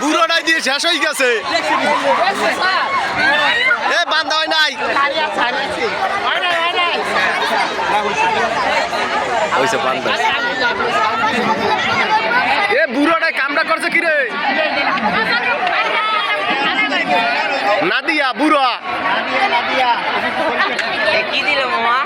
বুড়োটাই দিয়ে শেষ হয়ে গেছে এ বান্ধা হয় নাই হইছে বান্ধা এ বুড়োটাই কামড়া করছে কি রে নাদিয়া বুড়া কি দিল মামা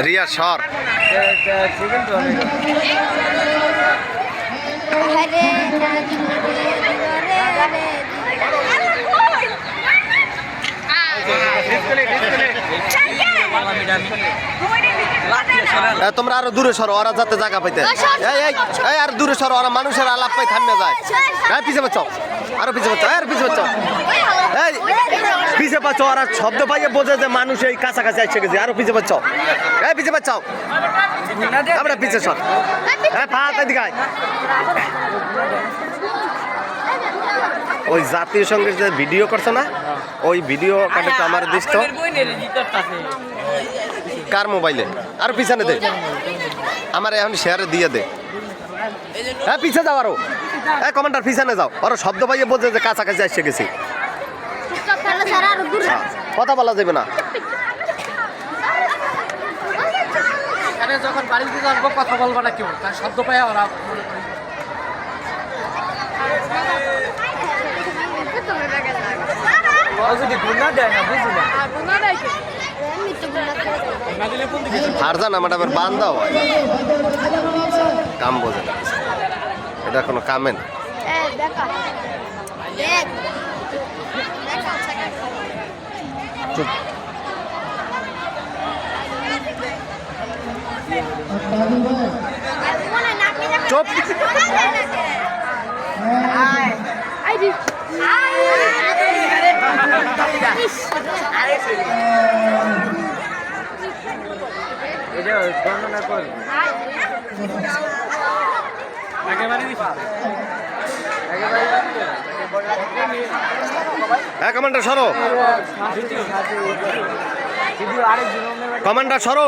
রিয়া সর তোমরা আরো দূরে সরো ওরা যাতে জায়গা পাইতে আর দূরে সরো ওরা মানুষের আলাপ পাই থামিয়ে যায় পিছিয়ে পাচ্ছ আরো পিছিয়ে পাচ্ছ আর পিছিয়ে পাচ্ছ পিছিয়ে পাচ্ছ ওরা শব্দ পাইয়ে বোঝে যে মানুষ এই কাছাকাছি এসে গেছে আরো পিছিয়ে পাচ্ছ পিছিয়ে পাচ্ছ আমরা পিছিয়ে সর পা দিকে ওই জাতীয় সঙ্গীত যে ভিডিও করছো না ওই ভিডিও কাটে আমার দিস তো কার মোবাইলে আর পিছনে দে আমার এখন শেয়ারে দিয়ে দে হ্যাঁ পিছিয়ে যাও আরো কমান্ডার পিছনে যাও ওরা শব্দ পাইয়ে বোঝে যে কাছাকাছি এসে গেছি কথা বলা যাবে না যখন বাড়িতে আসবো কথা বলবো না কেউ তার শব্দ পায় ওরা আর জান আমার আবার বান্ধাও কাম বোঝে না এটা কোনো কামে না চুপ চুপ কমান্ডার সরো কমান্ডার সরো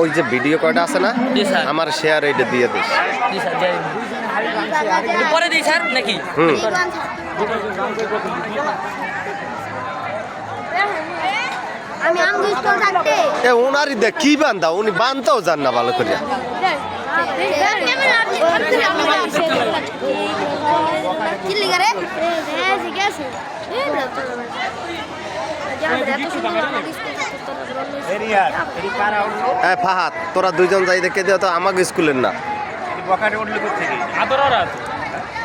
ওই যে ভিডিও কয়টা আছে না আমার শেয়ার এইটা দিয়ে দিস পরে দিই স্যার নাকি আমি আম দুষ্ট থাকতে এ উনারই দেখ কি বান্ধা উনি বানতেও জান না ভালো করিয়া হ্যাঁ ফাহাদ, তোরা দুইজন যাই দেখে দিও তো, আমাকে স্কুলের না।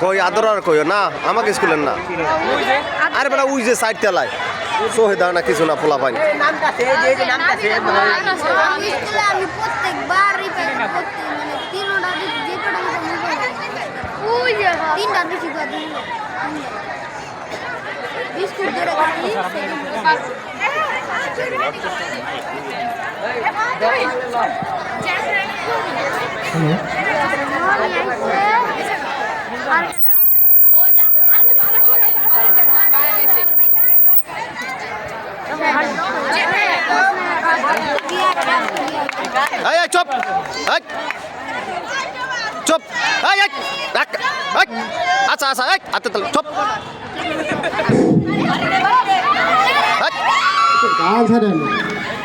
কই আদর আর কইও না, আমাকে স্কুলের না। আরে বেটা ওই যে সাইড তেলায় সোহেদা না কিছু না পোলা পাই। আমি প্রত্যেকবার রিপেয়ার করতে মানে তিনটা যে কটা তিনটা বেশি করে বিস্কুট ধরে খাই এই এই চুপ, এই চুপ, এই এই রাখ, এই আচ্ছা আচ্ছা, এই আতে তাহলে চুপ,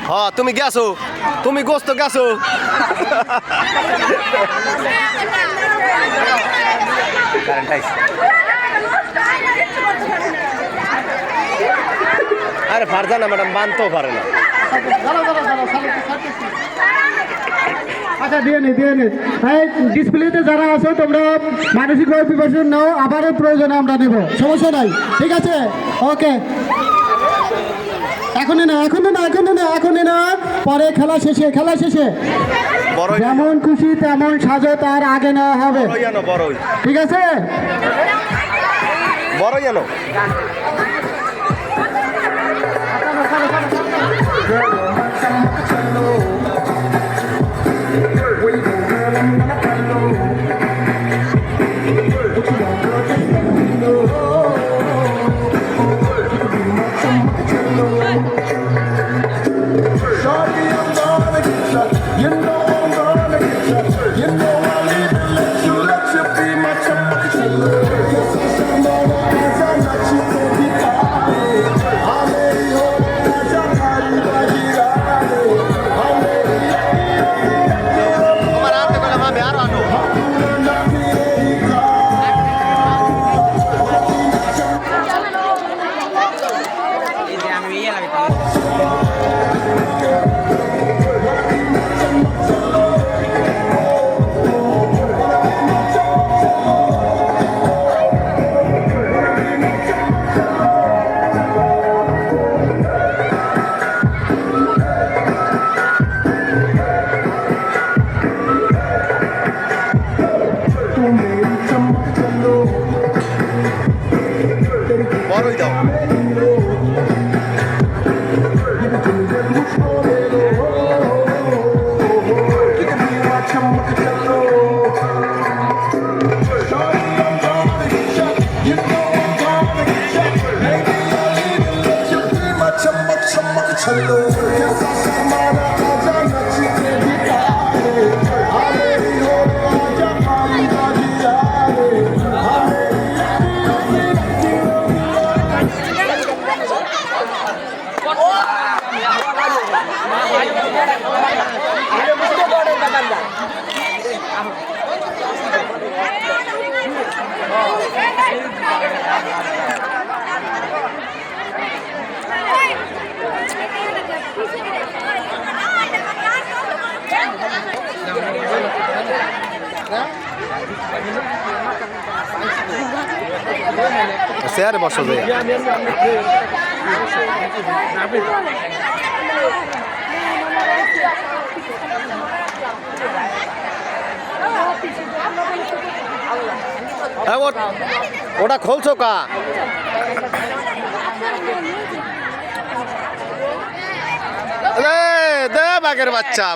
হ্যাঁ তুমি গেছো, তুমি গোস্ত গেছো। আরে ফারজানা ম্যাডাম বানতেও পারে না। আচ্ছা দিয়ে নে এই ডিসপ্লেতে যারা আছো তোমরা মানসিকভাবে প্রিপারেশন নাও, আবারও প্রয়োজনে আমরা নেব, সমস্যা নাই, ঠিক আছে? ওকে, এখনই না, পরে খেলা শেষে বড়ই যেমন খুশি তেমন সাজো, তার আগে নেওয়া হবে, বড়ই আনো, বড়ই ঠিক আছে? বড়ই আনো। তোমার আনতে বলে মামে আরো আনো। বড়ই দাও। চেয়ারে বসো যে ওটা খোলছো কা দে বাঘের বাচ্চা।